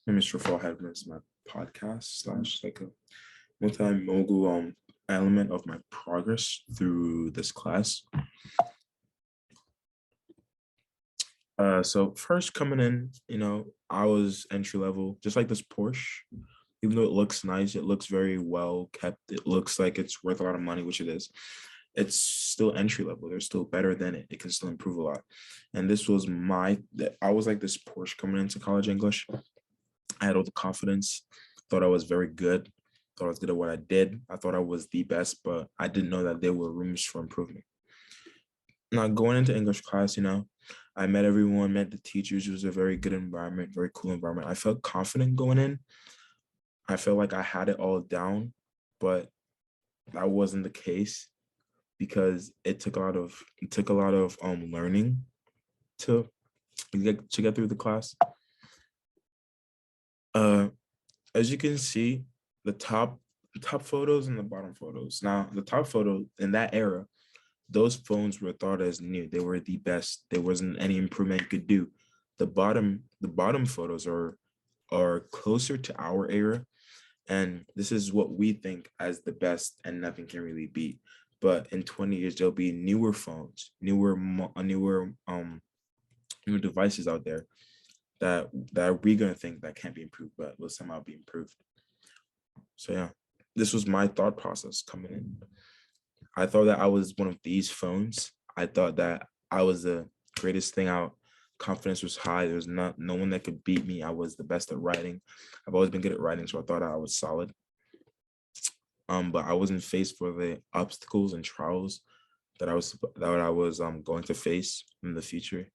I'm Mr. Fallhead. It's my podcast slash like a multi-mogul element of my progress through this class. So first coming in, I was entry level, just like this Porsche. Even though it looks nice, it looks very well kept. It looks like it's worth a lot of money, which it is. It's still entry level. They're still better than it. It can still improve a lot. And this was I was like this Porsche coming into college English. I had all the confidence, thought I was very good, thought I was good at what I did. I thought I was the best, but I didn't know that there were rooms for improvement. Now, going into English class, I met everyone, met the teachers. It was a very good environment, very cool environment. I felt confident going in. I felt like I had it all down, but that wasn't the case because it took a lot of learning to get through the class. Uh, as you can see, the top photos and the bottom photos. Now, the top photo in that era, those phones were thought as new. They were the best. There wasn't any improvement you could do. The bottom photos are closer to our era, and this is what we think as the best, and nothing can really beat. But in 20 years, there'll be newer phones, newer devices out there that we're gonna think that can't be improved, but will somehow be improved. So yeah, this was my thought process coming in. I thought that I was one of these phones. I thought that I was the greatest thing out. Confidence was high. There was no one that could beat me. I was the best at writing. I've always been good at writing, so I thought I was solid. But I wasn't faced for the obstacles and trials that I was going to face in the future.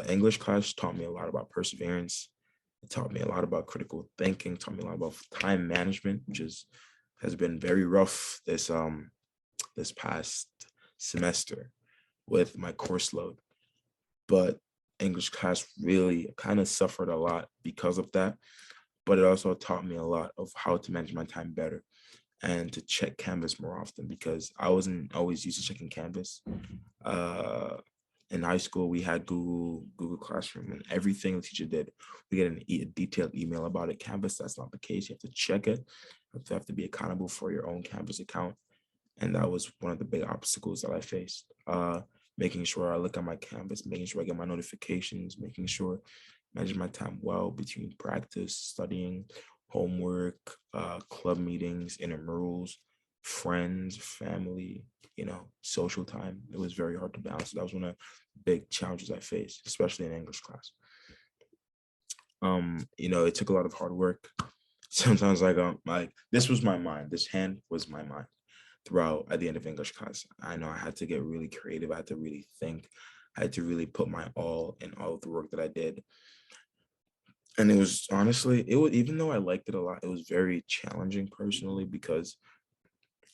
English class taught me a lot about perseverance. It taught me a lot about critical thinking. Taught me a lot about time management, which has been very rough this past semester with my course load. But English class really kind of suffered a lot because of that. But it also taught me a lot of how to manage my time better and to check Canvas more often because I wasn't always used to checking Canvas. Uh, in high school, we had Google Classroom, and everything the teacher did, we get a detailed email about it. Canvas, that's not the case. You have to check it. You have to be accountable for your own Canvas account, and that was one of the big obstacles that I faced. Making sure I look at my Canvas, making sure I get my notifications, making sure I manage my time well between practice, studying, homework, club meetings, intramurals, friends, family, social time. It was very hard to balance. That was one of the big challenges I faced, especially in English class. It took a lot of hard work. Sometimes like this was my mind. This hand was my mind throughout at the end of English class. I know I had to get really creative. I had to really think. I had to really put my all in all of the work that I did. And it was honestly, it was even though I liked it a lot, it was very challenging personally because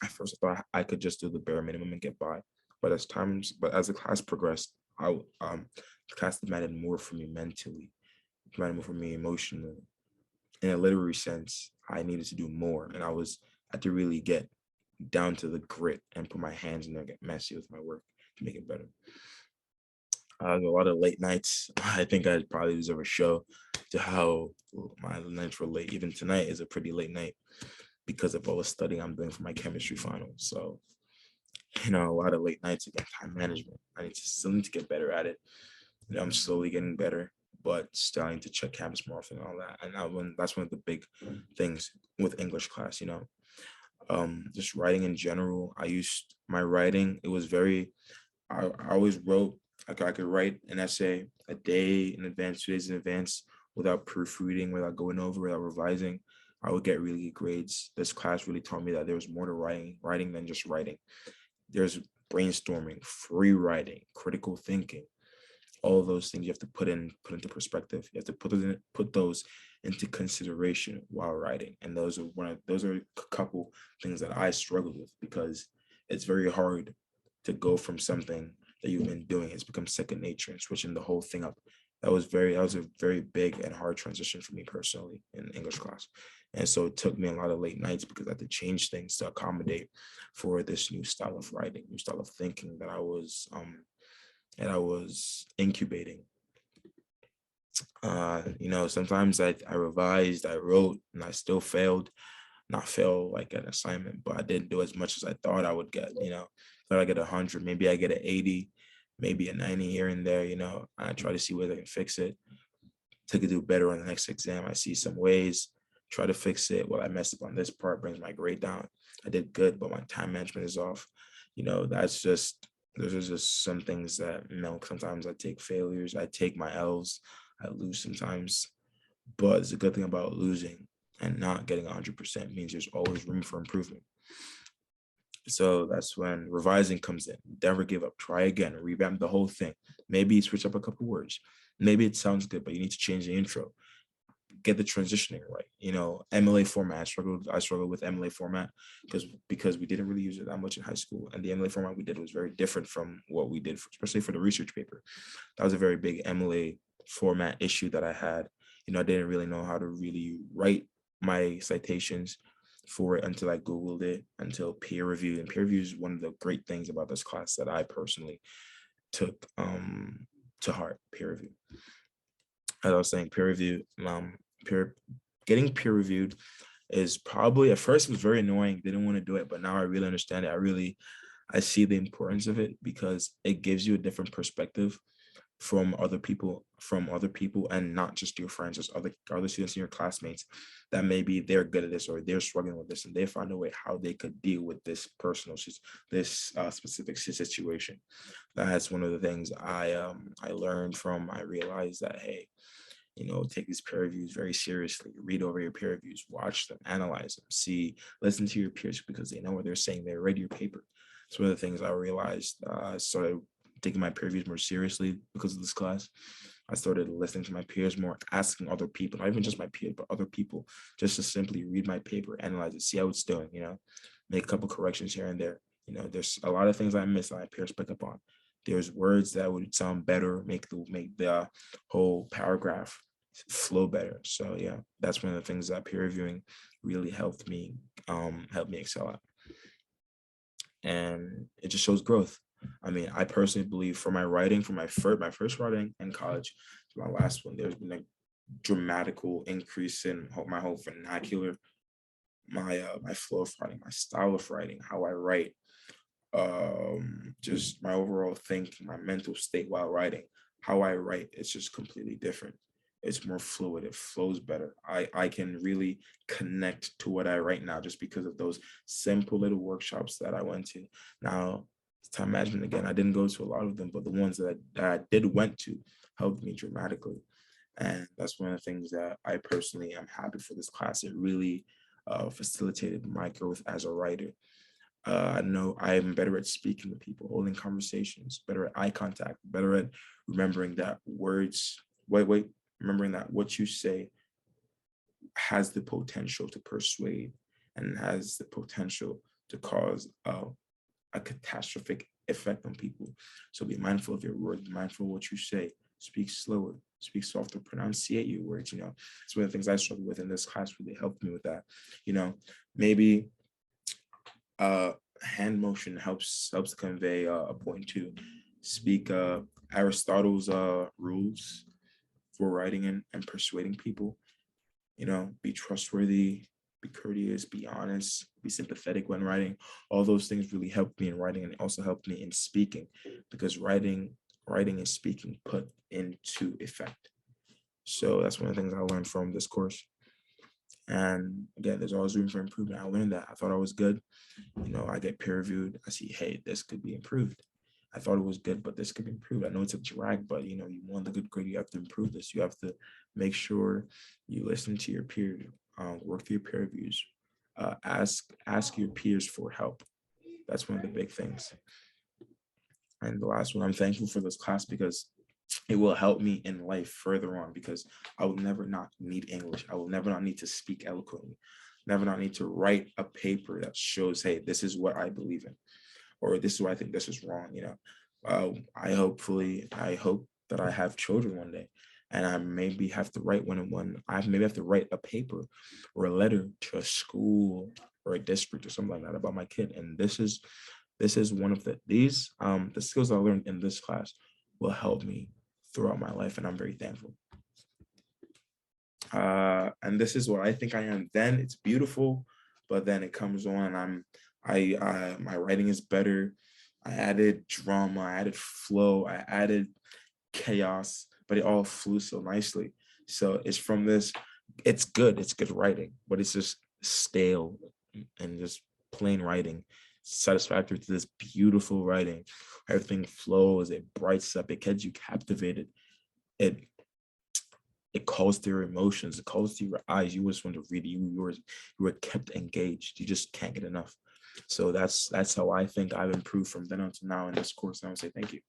at first I thought I could just do the bare minimum and get by. But as the class progressed, the class demanded more from me mentally, demanded more from me emotionally. In a literary sense, I needed to do more, and I had to really get down to the grit and put my hands in there, get messy with my work to make it better. A lot of late nights. I think I probably deserve a show to how my nights were late. Even tonight is a pretty late night because of all the studying I'm doing for my chemistry final. So, a lot of late nights again, time management. Still need to get better at it. I'm slowly getting better, but still I need to check Canvas more often and all that. And that's one of the big things with English class, just writing in general. I used my writing. It was I always wrote, I could write an essay a day in advance, 2 days in advance, without proofreading, without going over, without revising. I would get really good grades. This class really taught me that there was more to writing than just writing. There's brainstorming, free writing, critical thinking. All of those things you have to put into perspective. You have to put those into consideration while writing. And those are a couple things that I struggled with because it's very hard to go from something that you've been doing. It's become second nature and switching the whole thing up. That was a very big and hard transition for me personally in English class. And so it took me a lot of late nights because I had to change things to accommodate for this new style of writing, new style of thinking that I was incubating. Sometimes I revised, I wrote, and I still failed. Not fail like an assignment, but I didn't do as much as I thought I would get. Thought I get 100, maybe I get an 80, maybe a 90 here and there. I try to see where I can fix it to do better on the next exam. I see some ways, try to fix it. Well, I messed up on this part, brings my grade down. I did good, but my time management is off. That's just, those are just some things that, sometimes I take failures, I take my L's, I lose sometimes. But it's a good thing about losing and not getting 100% means there's always room for improvement. So that's when revising comes in. Never give up. Try again. Revamp the whole thing. Maybe switch up a couple words. Maybe it sounds good, but you need to change the intro. Get the transitioning right. MLA format. I struggled with MLA format because we didn't really use it that much in high school, and the MLA format we did was very different from what we did, especially for the research paper. That was a very big MLA format issue that I had. I didn't really know how to really write my citations for it until I Googled it, until peer review. And peer review is one of the great things about this class that I personally took to heart. Peer review. As I was saying, peer review, getting peer reviewed is probably, at first it was very annoying. Didn't want to do it, but now I really understand it. I see the importance of it because it gives you a different perspective from other people, and not just your friends, just other students in your classmates that maybe they're good at this or they're struggling with this, and they find a way how they could deal with this specific situation. That's one of the things I learned from. I realized that, hey, take these peer reviews very seriously. Read over your peer reviews, watch them, analyze them, listen to your peers because they know what they're saying. They read your paper. It's one of the things I realized. I started taking my peer reviews more seriously because of this class. I started listening to my peers more, asking other people, not even just my peers, but other people, just to simply read my paper, analyze it, see how it's doing, make a couple corrections here and there. There's a lot of things I miss that my peers pick up on. There's words that would sound better, make the whole paragraph flow better. So yeah, that's one of the things that peer reviewing really helped me excel at. And it just shows growth. I mean, I personally believe for my writing, for my first writing in college to my last one, there's been a dramatical increase in my whole vernacular, my flow of writing, my style of writing, how I write, just my overall thinking, my mental state while writing, how I write. It's just completely different. It's more fluid. It flows better. I can really connect to what I write now just because of those simple little workshops that I went to. Now, time management again, I didn't go to a lot of them, but the ones that I did went to helped me dramatically. And that's one of the things that I personally am happy for this class. It really facilitated my growth as a writer. I know I'm better at speaking with people, holding conversations, better at eye contact, better at remembering that remembering that what you say has the potential to persuade and has the potential to cause a catastrophic effect on people. So be mindful of your words, be mindful of what you say, speak slower, speak softer, pronunciate your words. It's one of the things I struggle with, in this class really helped me with that. Maybe hand motion helps convey a point to speak Aristotle's rules for writing and persuading people. Be trustworthy, be courteous, be honest, be sympathetic when writing. All those things really helped me in writing, and also helped me in speaking, because writing and speaking put into effect. So that's one of the things I learned from this course. And again, there's always room for improvement. I learned that. I thought I was good. I get peer reviewed. I see, hey, this could be improved. I thought it was good, but this could be improved. I know it's a drag, but you want the good grade, you have to improve this. You have to make sure you listen to your peers, work through your peer reviews, ask your peers for help. That's one of the big things. And the last one, I'm thankful for this class because it will help me in life further on, because I will never not need English. I will never not need to speak eloquently, never not need to write a paper that shows, hey, this is what I believe in, or this is what I think this is wrong. I hope that I have children one day, and I maybe have to write maybe have to write a paper or a letter to a school or a district or something like that about my kid. And this is one of the skills I learned in this class will help me throughout my life, and I'm very thankful. And this is what I think I am then. It's beautiful, but then it comes on, my writing is better. I added drama, I added flow, I added chaos, but it all flew so nicely. So it's from this, it's good writing, but it's just stale and just plain writing, satisfactory to this beautiful writing. Everything flows, it brights up, it gets you captivated. It it calls to your emotions, it calls to your eyes. You just want to read it. You were kept engaged. You just can't get enough. So that's how I think I've improved from then until now in this course. And I would say thank you.